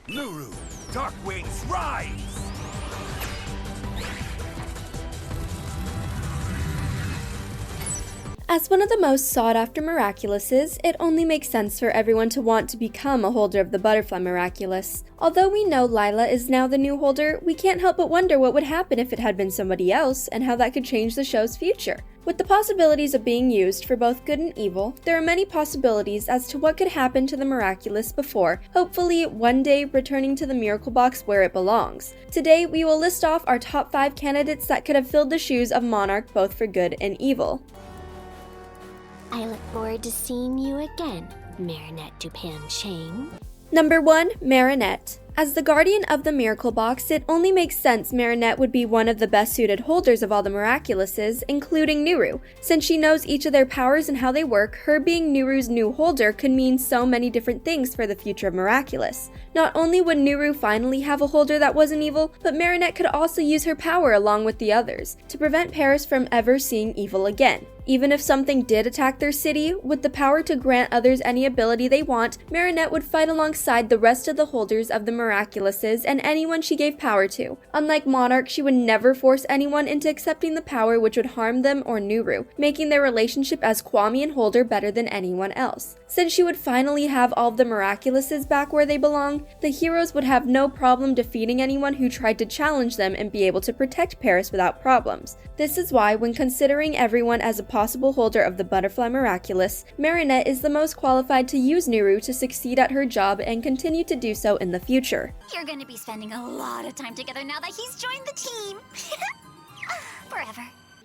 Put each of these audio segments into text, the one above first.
Nuru, Dark Wings, rise! As one of the most sought-after Miraculouses, it only makes sense for everyone to want to become a holder of the Butterfly Miraculous. Although we know Lila is now the new holder, we can't help but wonder what would happen if it had been somebody else, and how that could change the show's future. With the possibilities of being used for both good and evil, there are many possibilities as to what could happen to the Miraculous before, hopefully, one day returning to the Miracle Box where it belongs. Today, we will list off our top 5 candidates that could have filled the shoes of Monarch both for good and evil. I look forward to seeing you again, Marinette Dupin-Chang. Number 1. Marinette. As the guardian of the Miracle Box, it only makes sense Marinette would be one of the best suited holders of all the Miraculouses, including Nuru. Since she knows each of their powers and how they work, her being Nuru's new holder could mean so many different things for the future of Miraculous. Not only would Nuru finally have a holder that wasn't evil, but Marinette could also use her power along with the others, to prevent Paris from ever seeing evil again. Even if something did attack their city, with the power to grant others any ability they want, Marinette would fight alongside the rest of the holders of the Miraculouses and anyone she gave power to. Unlike Monarch, she would never force anyone into accepting the power which would harm them or Nuru, making their relationship as Kwame and holder better than anyone else. Since she would finally have all of the Miraculouses back where they belong, the heroes would have no problem defeating anyone who tried to challenge them and be able to protect Paris without problems. This is why, when considering everyone as a possible holder of the Butterfly Miraculous, Marinette is the most qualified to use Nuru to succeed at her job and continue to do so in the future. You're gonna be spending a lot of time together now that he's joined the team. Forever.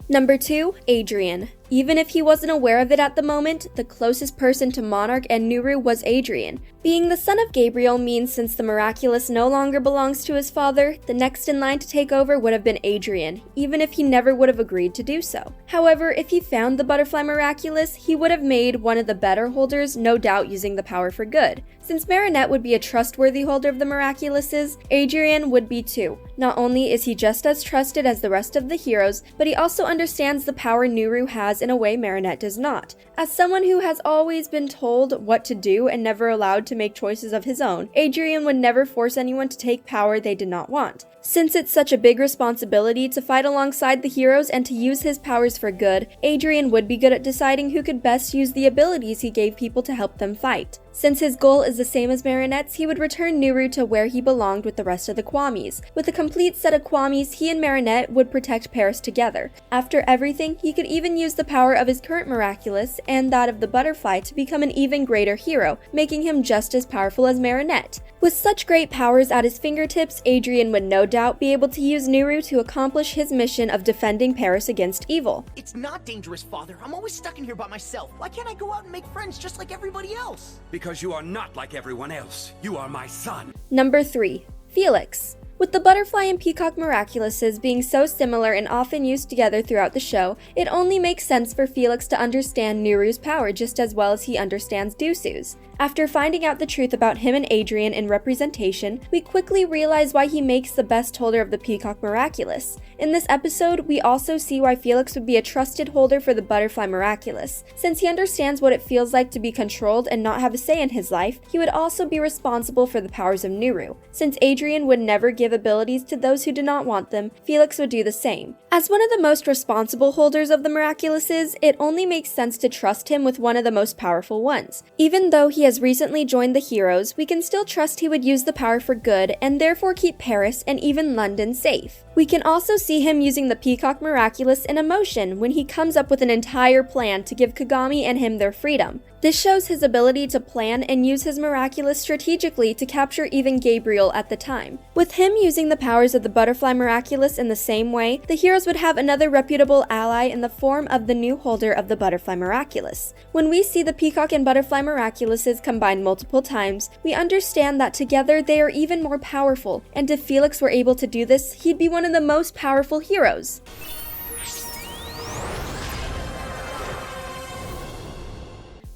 Number 2. Adrien. Even if he wasn't aware of it at the moment, the closest person to Monarch and Nuru was Adrien. Being the son of Gabriel means since the Miraculous no longer belongs to his father, the next in line to take over would have been Adrien, even if he never would have agreed to do so. However, if he found the Butterfly Miraculous, he would have made one of the better holders, no doubt using the power for good. Since Marinette would be a trustworthy holder of the Miraculouses, Adrien would be too. Not only is he just as trusted as the rest of the heroes, but he also understands the power Nuru has in a way Marinette does not. As someone who has always been told what to do and never allowed to make choices of his own, Adrien would never force anyone to take power they did not want. Since it's such a big responsibility to fight alongside the heroes and to use his powers for good, Adrien would be good at deciding who could best use the abilities he gave people to help them fight. Since his goal is the same as Marinette's, he would return Nuru to where he belonged with the rest of the Kwamis. With a complete set of Kwamis, he and Marinette would protect Paris together. After everything, he could even use the power of his current Miraculous and that of the Butterfly to become an even greater hero, making him just as powerful as Marinette. With such great powers at his fingertips, Adrien would no doubt be able to use Nuru to accomplish his mission of defending Paris against evil. It's not dangerous, Father. I'm always stuck in here by myself. Why can't I go out and make friends just like everybody else? Because you are not like everyone else. You are my son. Number 3. Felix. With the Butterfly and Peacock Miraculouses being so similar and often used together throughout the show, it only makes sense for Felix to understand Nuru's power just as well as he understands Dusu's. After finding out the truth about him and Adrien in representation, we quickly realize why he makes the best holder of the Peacock Miraculous. In this episode, we also see why Felix would be a trusted holder for the Butterfly Miraculous. Since he understands what it feels like to be controlled and not have a say in his life, he would also be responsible for the powers of Nuru. Since Adrien would never give abilities to those who did not want them, Felix would do the same. As one of the most responsible holders of the Miraculouses, it only makes sense to trust him with one of the most powerful ones. Even though he has recently joined the heroes, we can still trust he would use the power for good and therefore keep Paris and even London safe. We can also see him using the Peacock Miraculous in emotion when he comes up with an entire plan to give Kagami and him their freedom. This shows his ability to plan and use his Miraculous strategically to capture even Gabriel at the time. With him using the powers of the Butterfly Miraculous in the same way, the heroes would have another reputable ally in the form of the new holder of the Butterfly Miraculous. When we see the Peacock and Butterfly Miraculouses combined multiple times, we understand that together they are even more powerful, and if Felix were able to do this, he'd be one of the most powerful heroes.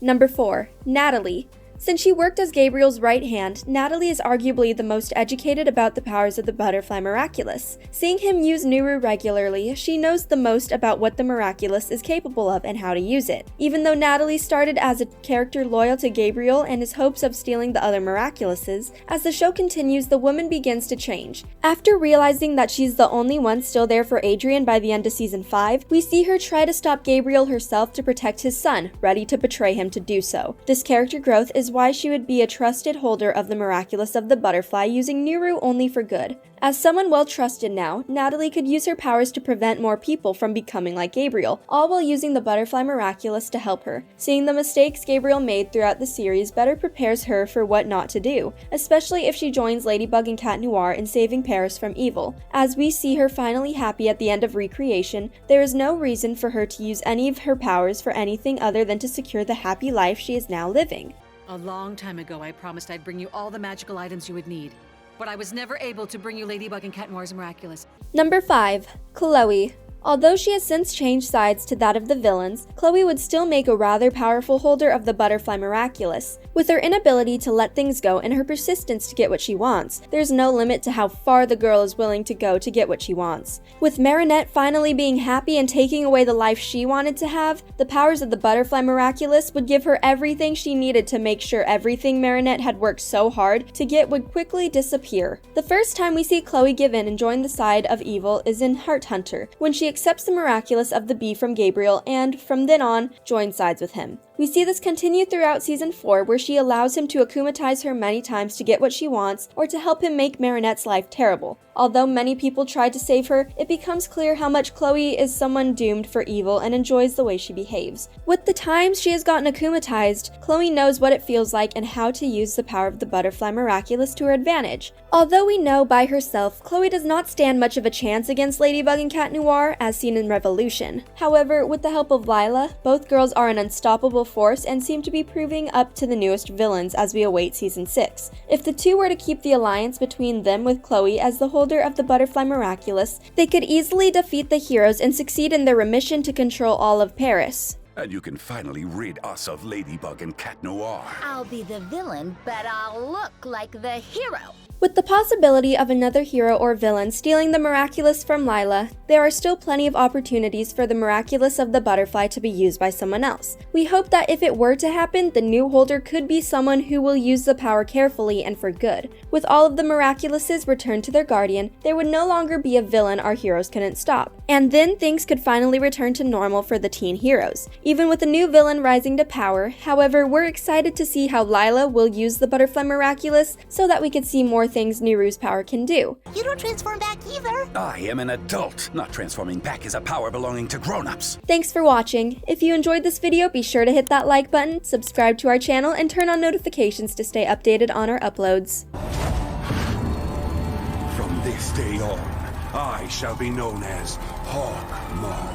Number 4. Natalie. Since she worked as Gabriel's right hand, Natalie is arguably the most educated about the powers of the Butterfly Miraculous. Seeing him use Nuru regularly, she knows the most about what the Miraculous is capable of and how to use it. Even though Natalie started as a character loyal to Gabriel and his hopes of stealing the other Miraculouses, as the show continues, the woman begins to change. After realizing that she's the only one still there for Adrian by the end of season 5, we see her try to stop Gabriel herself to protect his son, ready to betray him to do so. This character growth is why she would be a trusted holder of the Miraculous of the Butterfly, using Nuru only for good. As someone well trusted now, Natalie could use her powers to prevent more people from becoming like Gabriel, all while using the Butterfly Miraculous to help her. Seeing the mistakes Gabriel made throughout the series better prepares her for what not to do, especially if she joins Ladybug and Cat Noir in saving Paris from evil. As we see her finally happy at the end of Recreation, there is no reason for her to use any of her powers for anything other than to secure the happy life she is now living. A long time ago, I promised I'd bring you all the magical items you would need. But I was never able to bring you Ladybug and Cat Noir's Miraculous. Number 5. Chloe. Although she has since changed sides to that of the villains, Chloe would still make a rather powerful holder of the Butterfly Miraculous. With her inability to let things go and her persistence to get what she wants, there's no limit to how far the girl is willing to go to get what she wants. With Marinette finally being happy and taking away the life she wanted to have, the powers of the Butterfly Miraculous would give her everything she needed to make sure everything Marinette had worked so hard to get would quickly disappear. The first time we see Chloe give in and join the side of evil is in Heart Hunter, when she accepts the Miraculous of the Bee from Gabriel and, from then on, joins sides with him. We see this continue throughout season 4, where she allows him to akumatize her many times to get what she wants or to help him make Marinette's life terrible. Although many people try to save her, it becomes clear how much Chloe is someone doomed for evil and enjoys the way she behaves. With the times she has gotten akumatized, Chloe knows what it feels like and how to use the power of the Butterfly Miraculous to her advantage. Although we know by herself, Chloe does not stand much of a chance against Ladybug and Cat Noir, as seen in Revolution. However, with the help of Lila, both girls are an unstoppable force and seem to be proving up to the newest villains as we await season 6. If the two were to keep the alliance between them with Chloe as the holder of the Butterfly Miraculous, they could easily defeat the heroes and succeed in their mission to control all of Paris. And you can finally rid us of Ladybug and Cat Noir. I'll be the villain, but I'll look like the hero. With the possibility of another hero or villain stealing the Miraculous from Lila, there are still plenty of opportunities for the Miraculous of the Butterfly to be used by someone else. We hope that if it were to happen, the new holder could be someone who will use the power carefully and for good. With all of the Miraculouses returned to their guardian, there would no longer be a villain our heroes couldn't stop. And then things could finally return to normal for the teen heroes. Even with a new villain rising to power, however, we're excited to see how Lila will use the Butterfly Miraculous so that we could see more things Nuru's power can do. You don't transform back either. I am an adult. Not transforming back is a power belonging to grown-ups. Thanks for watching. If you enjoyed this video, be sure to hit that like button, subscribe to our channel, and turn on notifications to stay updated on our uploads. From this day on, I shall be known as Hawk Mom.